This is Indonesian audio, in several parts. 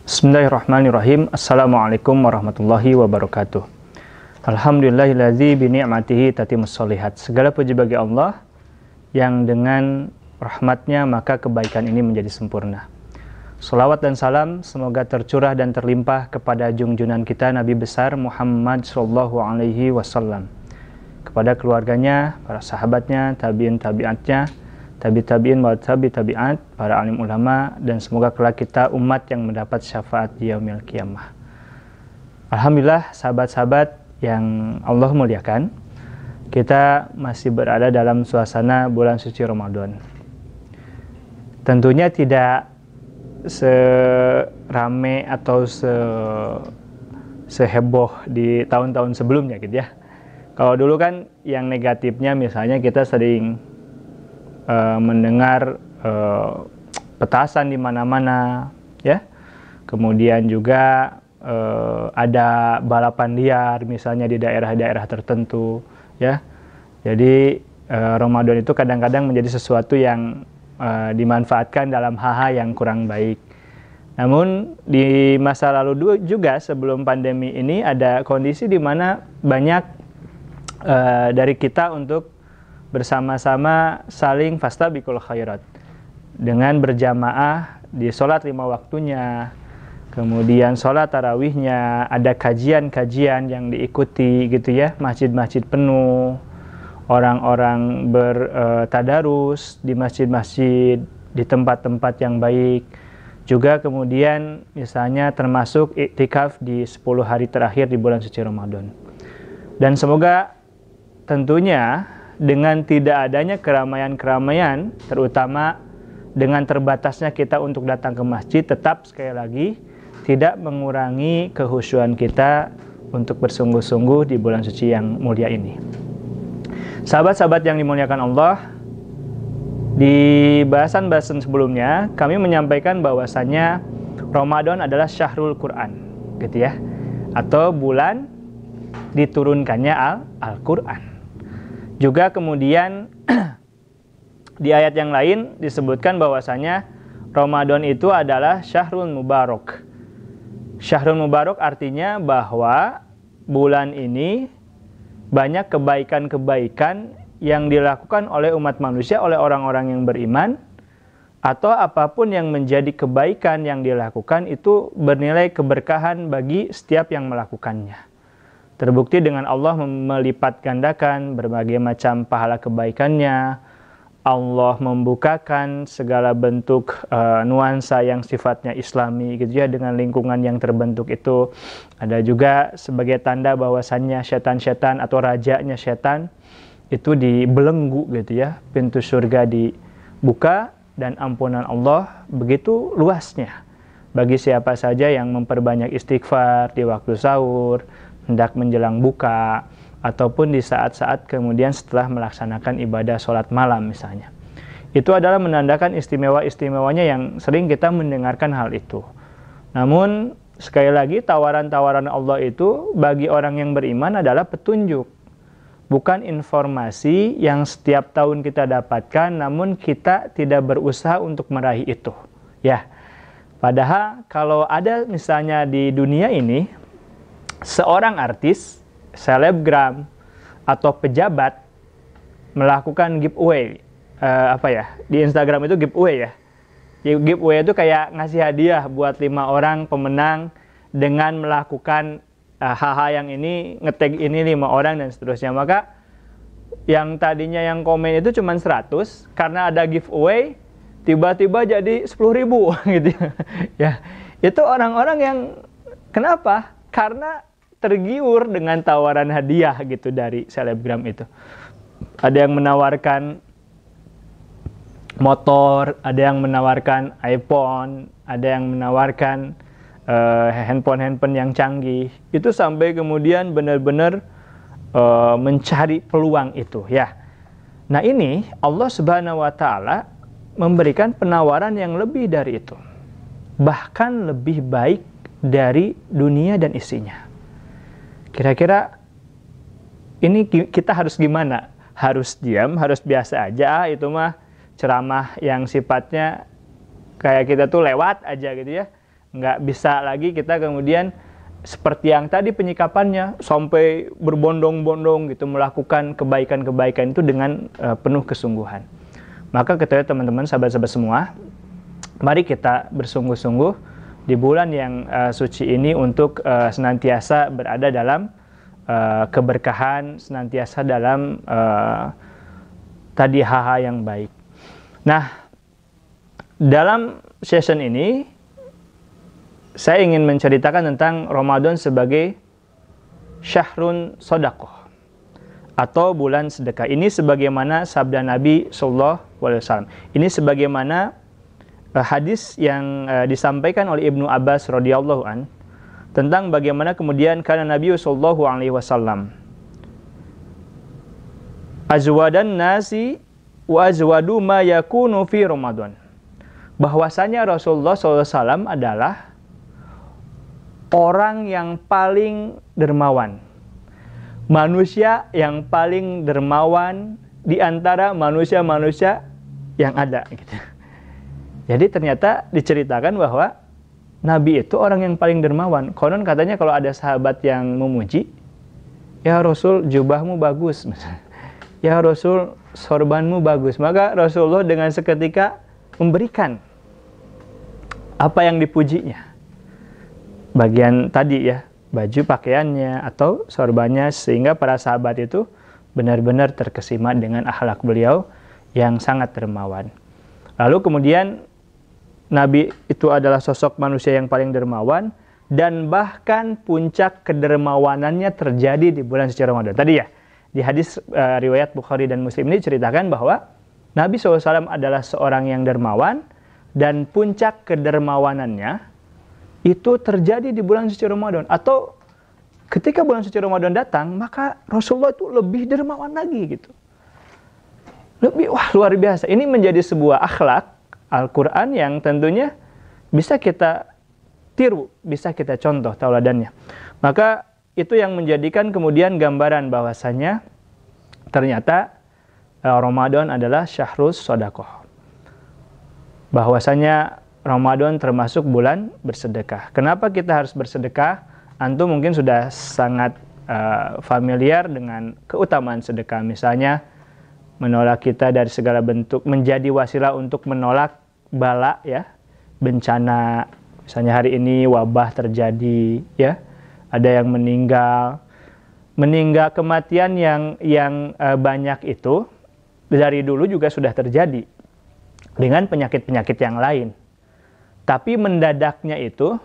Bismillahirrahmanirrahim. Assalamualaikum warahmatullahi wabarakatuh. Alhamdulillahilladzi bi ni'matihi tatimmus sholihat. Segala puji bagi Allah yang dengan rahmatnya maka kebaikan ini menjadi sempurna. Salawat dan salam semoga tercurah dan terlimpah kepada junjunan kita Nabi besar Muhammad sallallahu alaihi wasallam, kepada keluarganya, para sahabatnya, tabi'in tabi'atnya, tabi'in wa tabi'at, para alim ulama, dan semoga kelak kita umat yang mendapat syafaat di yaumil qiyamah. Alhamdulillah sahabat-sahabat yang Allah muliakan, kita masih berada dalam suasana bulan suci Ramadan. Tentunya tidak serame atau seheboh di tahun-tahun sebelumnya gitu ya. Kalau dulu kan yang negatifnya misalnya kita sering mendengar petasan di mana-mana ya. Kemudian juga ada balapan liar misalnya di daerah-daerah tertentu ya. Jadi Ramadan itu kadang-kadang menjadi sesuatu yang dimanfaatkan dalam hal-hal yang kurang baik. Namun di masa lalu juga sebelum pandemi ini ada kondisi di mana banyak dari kita untuk bersama-sama saling fastabiqul khairat dengan berjamaah di sholat 5 waktunya, kemudian sholat tarawihnya, ada kajian-kajian yang diikuti gitu ya, masjid-masjid penuh, orang-orang bertadarus di masjid-masjid, di tempat-tempat yang baik, juga kemudian misalnya termasuk iktikaf di 10 hari terakhir di bulan suci Ramadan. Dan semoga tentunya dengan tidak adanya keramaian-keramaian, terutama dengan terbatasnya kita untuk datang ke masjid, tetap sekali lagi tidak mengurangi kehusyuan kita untuk bersungguh-sungguh di bulan suci yang mulia ini. Sahabat-sahabat yang dimuliakan Allah, di bahasan-bahasan sebelumnya kami menyampaikan bahwasannya Ramadan adalah syahrul Quran, gitu ya, atau bulan diturunkannya Al-Quran. Juga kemudian di ayat yang lain disebutkan bahwasanya Ramadan itu adalah syahrul mubarak. Syahrul mubarak artinya bahwa bulan ini banyak kebaikan-kebaikan yang dilakukan oleh umat manusia, oleh orang-orang yang beriman, atau apapun yang menjadi kebaikan yang dilakukan itu bernilai keberkahan bagi setiap yang melakukannya. Terbukti dengan Allah melipat gandakan berbagai macam pahala kebaikannya. Allah membukakan segala bentuk nuansa yang sifatnya islami gitu ya, dengan lingkungan yang terbentuk itu. Ada juga sebagai tanda bahwasannya setan-setan atau rajanya setan itu dibelenggu gitu ya. Pintu surga dibuka dan ampunan Allah begitu luasnya bagi siapa saja yang memperbanyak istighfar di waktu sahur, hendak menjelang buka, ataupun di saat-saat kemudian setelah melaksanakan ibadah sholat malam misalnya. Itu adalah menandakan istimewa-istimewanya yang sering kita mendengarkan hal itu. Namun sekali lagi tawaran-tawaran Allah itu bagi orang yang beriman adalah petunjuk, bukan informasi yang setiap tahun kita dapatkan namun kita tidak berusaha untuk meraih itu ya. Padahal kalau ada misalnya di dunia ini seorang artis, selebgram, atau pejabat melakukan giveaway, di Instagram itu giveaway ya. Giveaway itu kayak ngasih hadiah buat 5 orang pemenang dengan melakukan hal-hal yang ini, nge-tag ini 5 orang dan seterusnya. Maka yang tadinya yang komen itu cuma 100, karena ada giveaway tiba-tiba jadi 10.000 gitu ya. Itu orang-orang yang kenapa? Karena tergiur dengan tawaran hadiah gitu dari selebgram itu. Ada yang menawarkan motor, ada yang menawarkan iPhone, ada yang menawarkan handphone yang canggih. Itu sampai kemudian benar-benar mencari peluang itu ya. Nah ini Allah Subhanahu wa Ta'ala memberikan penawaran yang lebih dari itu, bahkan lebih baik dari dunia dan isinya. Kira-kira ini kita harus gimana? Harus diam, harus biasa aja, itu mah ceramah yang sifatnya kayak kita tuh lewat aja gitu ya. Nggak bisa lagi kita kemudian seperti yang tadi penyikapannya sampai berbondong-bondong gitu melakukan kebaikan-kebaikan itu dengan penuh kesungguhan. Maka ketahui teman-teman, sahabat-sahabat semua, mari kita bersungguh-sungguh di bulan yang suci ini untuk senantiasa berada dalam keberkahan, senantiasa dalam tadi hal-hal yang baik. Nah, dalam session ini saya ingin menceritakan tentang Ramadan sebagai syahrun sodaqoh atau bulan sedekah. Ini sebagaimana sabda Nabi SAW. Ini sebagaimana hadis yang disampaikan oleh Ibnu Abbas radhiyallahu an tentang bagaimana kemudian karena Nabi SAW azwadan nasi wa azwadu ma yakunu fi Ramadan. Bahwasanya Rasulullah SAW adalah orang yang paling dermawan, manusia yang paling dermawan di antara manusia-manusia yang ada gitu. Jadi ternyata diceritakan bahwa Nabi itu orang yang paling dermawan. Konon katanya kalau ada sahabat yang memuji, ya Rasul jubahmu bagus, ya Rasul sorbanmu bagus, maka Rasulullah dengan seketika memberikan apa yang dipujinya. Bagian tadi ya, baju pakaiannya atau sorbannya, sehingga para sahabat itu benar-benar terkesima dengan akhlak beliau yang sangat dermawan. Lalu kemudian Nabi itu adalah sosok manusia yang paling dermawan, dan bahkan puncak kedermawanannya terjadi di bulan suci Ramadan. Tadi ya, di hadis riwayat Bukhari dan Muslim ini ceritakan bahwa Nabi SAW adalah seorang yang dermawan, dan puncak kedermawanannya itu terjadi di bulan suci Ramadan. Atau ketika bulan suci Ramadan datang, maka Rasulullah itu lebih dermawan lagi gitu. Lebih, wah luar biasa. Ini menjadi sebuah akhlak Al-Quran yang tentunya bisa kita tiru, bisa kita contoh tauladannya. Maka itu yang menjadikan kemudian gambaran bahwasanya ternyata Ramadan adalah syahrus sodaqoh. Bahwasanya Ramadan termasuk bulan bersedekah. Kenapa kita harus bersedekah? Antum mungkin sudah sangat familiar dengan keutamaan sedekah. Misalnya menolak kita dari segala bentuk, menjadi wasilah untuk menolak bala ya, bencana. Misalnya hari ini wabah terjadi ya, ada yang meninggal kematian yang banyak itu dari dulu juga sudah terjadi dengan penyakit-penyakit yang lain. Tapi mendadaknya itu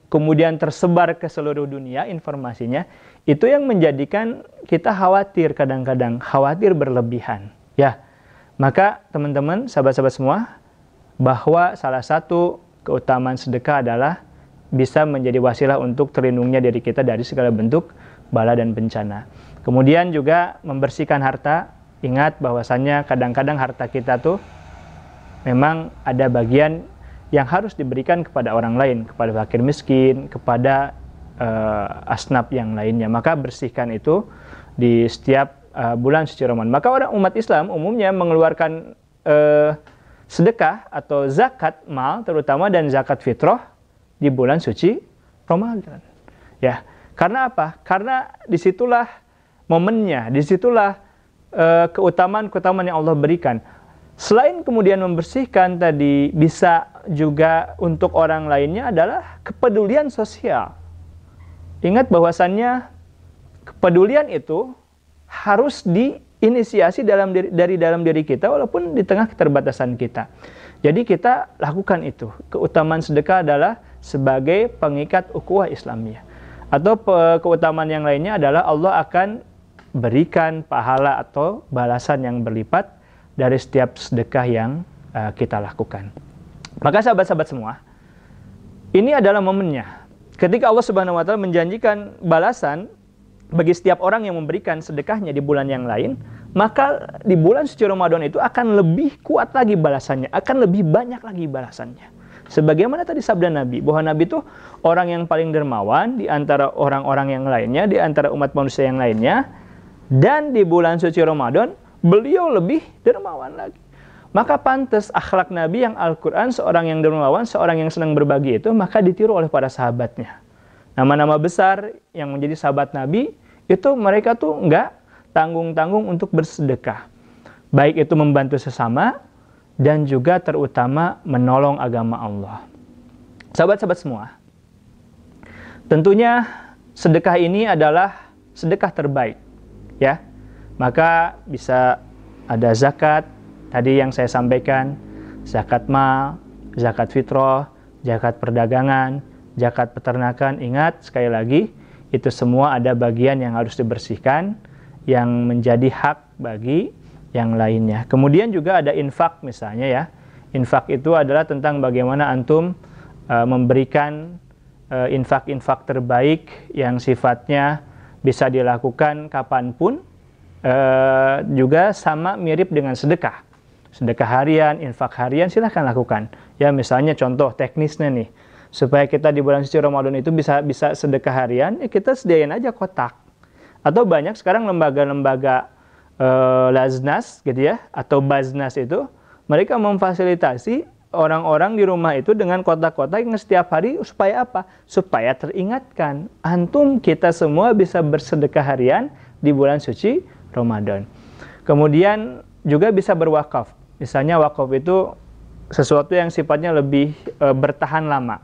kemudian tersebar ke seluruh dunia informasinya, itu yang menjadikan kita khawatir, kadang-kadang khawatir berlebihan ya. Maka teman-teman, sahabat-sahabat semua, bahwa salah satu keutamaan sedekah adalah bisa menjadi wasilah untuk terlindungnya diri kita dari segala bentuk bala dan bencana. Kemudian juga membersihkan harta. Ingat bahwasannya kadang-kadang harta kita tuh memang ada bagian yang harus diberikan kepada orang lain, kepada fakir miskin, kepada asnaf yang lainnya. Maka bersihkan itu di setiap bulan suci Ramadan. Maka orang umat Islam umumnya mengeluarkan sedekah atau zakat mal terutama dan zakat fitrah di bulan suci Ramadan. Ya, karena apa? Karena disitulah momennya, disitulah keutamaan-keutamaan yang Allah berikan. Selain kemudian membersihkan tadi, bisa juga untuk orang lainnya adalah kepedulian sosial. Ingat bahwasannya kepedulian itu harus diinisiasi dari dalam diri kita walaupun di tengah keterbatasan kita. Jadi kita lakukan itu. Keutamaan sedekah adalah sebagai pengikat ukhuwah Islamiyah. Atau keutamaan yang lainnya adalah Allah akan berikan pahala atau balasan yang berlipat dari setiap sedekah yang kita lakukan. Maka sahabat-sahabat semua, ini adalah momennya. Ketika Allah Subhanahu wa taala menjanjikan balasan bagi setiap orang yang memberikan sedekahnya di bulan yang lain, maka di bulan suci Ramadan itu akan lebih kuat lagi balasannya, akan lebih banyak lagi balasannya. Sebagaimana tadi sabda Nabi, bahwa Nabi itu orang yang paling dermawan di antara orang-orang yang lainnya, di antara umat manusia yang lainnya, dan di bulan suci Ramadan beliau lebih dermawan lagi. Maka pantas akhlak Nabi yang Al-Quran, seorang yang dermawan, seorang yang senang berbagi itu, maka ditiru oleh para sahabatnya. Nama-nama besar yang menjadi sahabat Nabi, itu mereka tuh nggak tanggung-tanggung untuk bersedekah. Baik itu membantu sesama, dan juga terutama menolong agama Allah. Sahabat-sahabat semua, tentunya sedekah ini adalah sedekah terbaik, ya. Maka bisa ada zakat, tadi yang saya sampaikan, zakat mal, zakat fitrah, zakat perdagangan, zakat peternakan. Ingat sekali lagi, itu semua ada bagian yang harus dibersihkan, yang menjadi hak bagi yang lainnya. Kemudian juga ada infak misalnya ya. Infak itu adalah tentang bagaimana antum memberikan infak-infak terbaik yang sifatnya bisa dilakukan kapanpun, juga sama mirip dengan sedekah. Sedekah harian, infak harian, silahkan lakukan. Ya, misalnya contoh teknisnya nih, supaya kita di bulan suci Ramadan itu bisa sedekah harian, ya kita sediain aja kotak. Atau banyak sekarang lembaga-lembaga Laznas gitu ya, atau Baznas itu, mereka memfasilitasi orang-orang di rumah itu dengan kotak-kotak yang setiap hari, supaya apa? Supaya teringatkan, antum kita semua bisa bersedekah harian di bulan suci Ramadan. Kemudian juga bisa berwakaf. Misalnya wakaf itu sesuatu yang sifatnya lebih bertahan lama.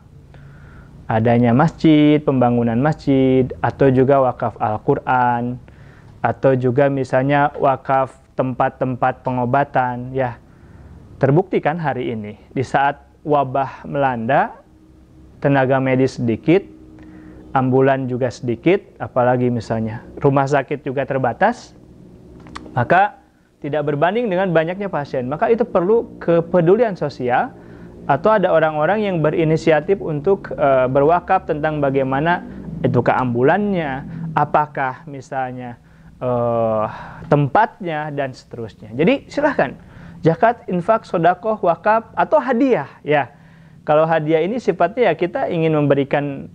Adanya masjid, pembangunan masjid, atau juga wakaf Al-Quran, atau juga misalnya wakaf tempat-tempat pengobatan. Ya, terbukti kan hari ini, di saat wabah melanda, tenaga medis sedikit, ambulan juga sedikit, apalagi misalnya rumah sakit juga terbatas, maka tidak berbanding dengan banyaknya pasien. Maka itu perlu kepedulian sosial, atau ada orang-orang yang berinisiatif untuk berwakaf tentang bagaimana itu keambulannya, apakah misalnya tempatnya, dan seterusnya. Jadi silahkan, zakat, infak, sedekah, wakaf, atau hadiah. Ya, kalau hadiah ini sifatnya ya kita ingin memberikan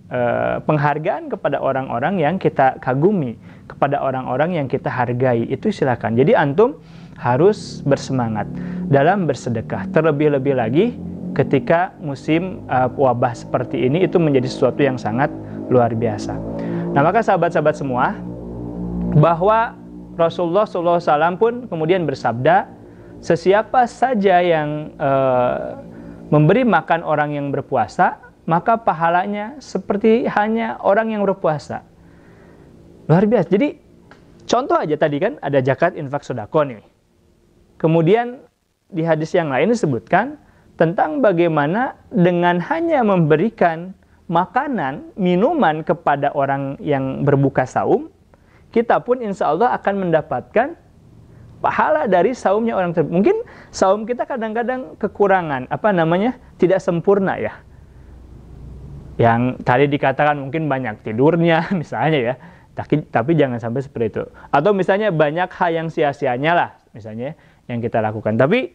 penghargaan kepada orang-orang yang kita kagumi, kepada orang-orang yang kita hargai, itu silakan. Jadi antum harus bersemangat dalam bersedekah. Terlebih-lebih lagi ketika musim wabah seperti ini, itu menjadi sesuatu yang sangat luar biasa. Nah, maka sahabat-sahabat semua, bahwa Rasulullah SAW pun kemudian bersabda, sesiapa saja yang memberi makan orang yang berpuasa, maka pahalanya seperti hanya orang yang berpuasa. Luar biasa. Jadi contoh aja tadi kan ada zakat, infak, sedekah nih. Kemudian di hadis yang lain disebutkan tentang bagaimana dengan hanya memberikan makanan, minuman kepada orang yang berbuka saum, kita pun insya Allah akan mendapatkan pahala dari saumnya orang tersebut. Mungkin saum kita kadang-kadang kekurangan, tidak sempurna ya. Yang tadi dikatakan mungkin banyak tidurnya misalnya ya, tapi jangan sampai seperti itu. Atau misalnya banyak hal yang sia-sianya lah misalnya yang kita lakukan. Tapi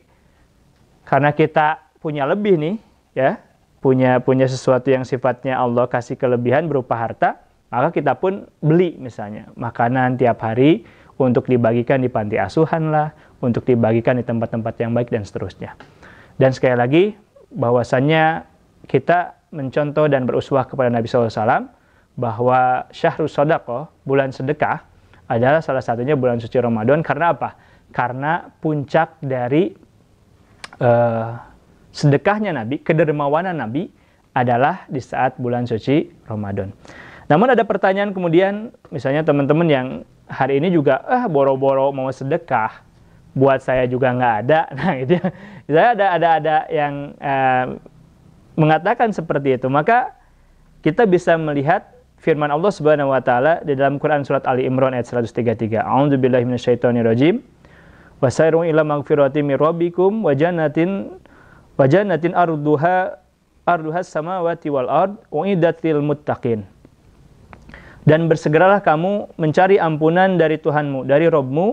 karena kita punya lebih nih ya, punya sesuatu yang sifatnya Allah kasih kelebihan berupa harta, maka kita pun beli misalnya makanan tiap hari untuk dibagikan di panti asuhan lah, untuk dibagikan di tempat-tempat yang baik dan seterusnya. Dan sekali lagi, bahwasannya kita mencontoh dan beruswah kepada Nabi SAW bahwa syahrus shadaqah, bulan sedekah, adalah salah satunya bulan suci Ramadan. Karena apa? Karena puncak dari sedekahnya Nabi, kedermawanan Nabi adalah di saat bulan suci Ramadan. Namun ada pertanyaan kemudian, misalnya teman-teman yang hari ini juga boro-boro mau sedekah, buat saya juga nggak ada. Nah itu, saya ada yang mengatakan seperti itu. Maka kita bisa melihat firman Allah Subhanahu Wa Taala di dalam Quran surat Ali Imran ayat 133. A'udzubillahi minasyaitonirrajim. Wasairun ila magfirati mir rabbikum wa jannatin arduhas samawati wal ard uiddat lil muttaqin. Dan bersegeralah kamu mencari ampunan dari Tuhanmu, dari Rabbmu,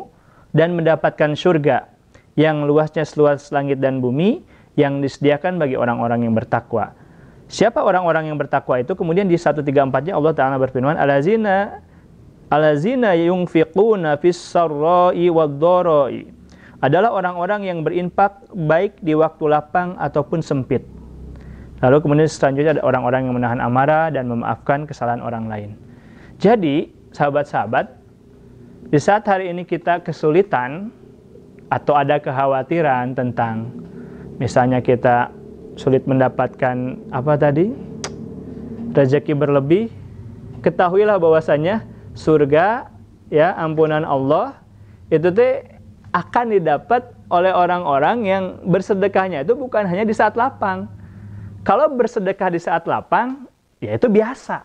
dan mendapatkan surga yang luasnya seluas langit dan bumi, yang disediakan bagi orang-orang yang bertakwa. Siapa orang-orang yang bertakwa itu? Kemudian di 134-nya Allah Ta'ala berfirman, Alazina yunfiquna fis sarra'i wad dharai adalah orang-orang yang berinfak baik di waktu lapang ataupun sempit. Lalu kemudian selanjutnya ada orang-orang yang menahan amarah dan memaafkan kesalahan orang lain. Jadi, sahabat-sahabat, di saat hari ini kita kesulitan atau ada kekhawatiran tentang misalnya kita sulit mendapatkan rezeki berlebih, ketahuilah bahwasanya surga, ya, ampunan Allah itu akan didapat oleh orang-orang yang bersedekahnya itu bukan hanya di saat lapang. Kalau bersedekah di saat lapang, ya itu biasa.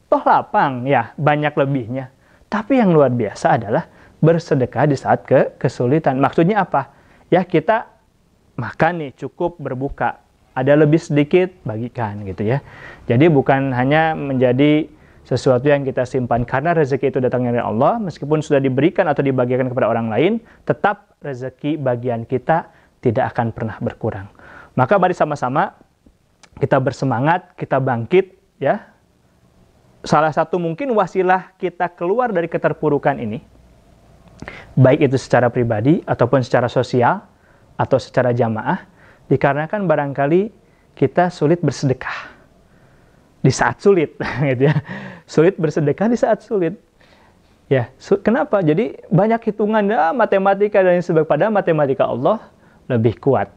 Toh lapang, ya banyak lebihnya. Tapi yang luar biasa adalah bersedekah di saat kesulitan. Maksudnya apa? Ya kita makan nih, cukup berbuka. Ada lebih sedikit, bagikan gitu ya. Jadi bukan hanya menjadi sesuatu yang kita simpan. Karena rezeki itu datangnya dari Allah, meskipun sudah diberikan atau dibagikan kepada orang lain, tetap rezeki bagian kita tidak akan pernah berkurang. Maka mari sama-sama kita bersemangat, kita bangkit, ya. Salah satu mungkin wasilah kita keluar dari keterpurukan ini, baik itu secara pribadi ataupun secara sosial atau secara jamaah, dikarenakan barangkali kita sulit bersedekah di saat sulit, gitu ya. Sulit bersedekah di saat sulit. Ya, kenapa? Jadi banyak hitungan, matematika dan sebagainya. Padahal matematika Allah lebih kuat.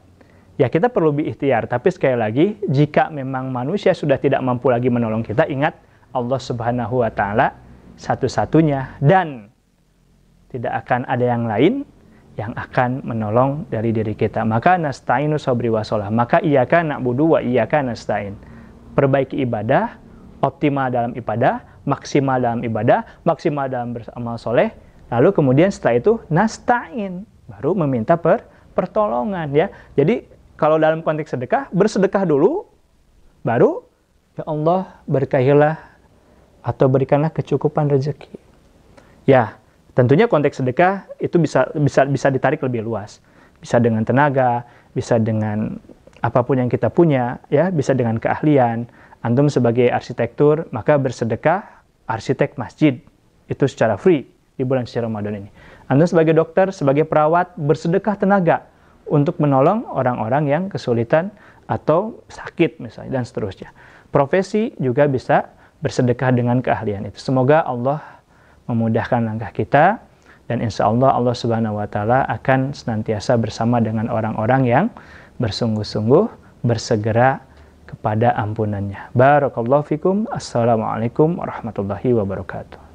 Ya kita perlu berikhtiar, tapi sekali lagi, jika memang manusia sudah tidak mampu lagi menolong kita, ingat Allah Subhanahu wa Ta'ala satu-satunya dan tidak akan ada yang lain yang akan menolong dari diri kita. Maka nasta'inu sabri wa sholah. Maka iyyaka na'budu wa iyyaka nasta'in. Perbaiki ibadah, optimal dalam ibadah, maksimal dalam ibadah, maksimal dalam beramal soleh. Lalu kemudian setelah itu nasta'in, baru meminta pertolongan, ya. Jadi kalau dalam konteks sedekah, bersedekah dulu, baru ya Allah berkahilah atau berikanlah kecukupan rezeki. Ya, tentunya konteks sedekah itu bisa ditarik lebih luas. Bisa dengan tenaga, bisa dengan apapun yang kita punya, ya, bisa dengan keahlian. Antum sebagai arsitektur, maka bersedekah arsitek masjid itu secara free di bulan suci Ramadan ini. Antum sebagai dokter, sebagai perawat, bersedekah tenaga untuk menolong orang-orang yang kesulitan atau sakit misalnya, dan seterusnya. Profesi juga bisa bersedekah dengan keahlian itu. Semoga Allah memudahkan langkah kita, dan insya Allah Allah Subhanahu wa Ta'ala akan senantiasa bersama dengan orang-orang yang bersungguh-sungguh bersegera kepada ampunannya. Barakallahu fikum. Assalamualaikum warahmatullahi wabarakatuh.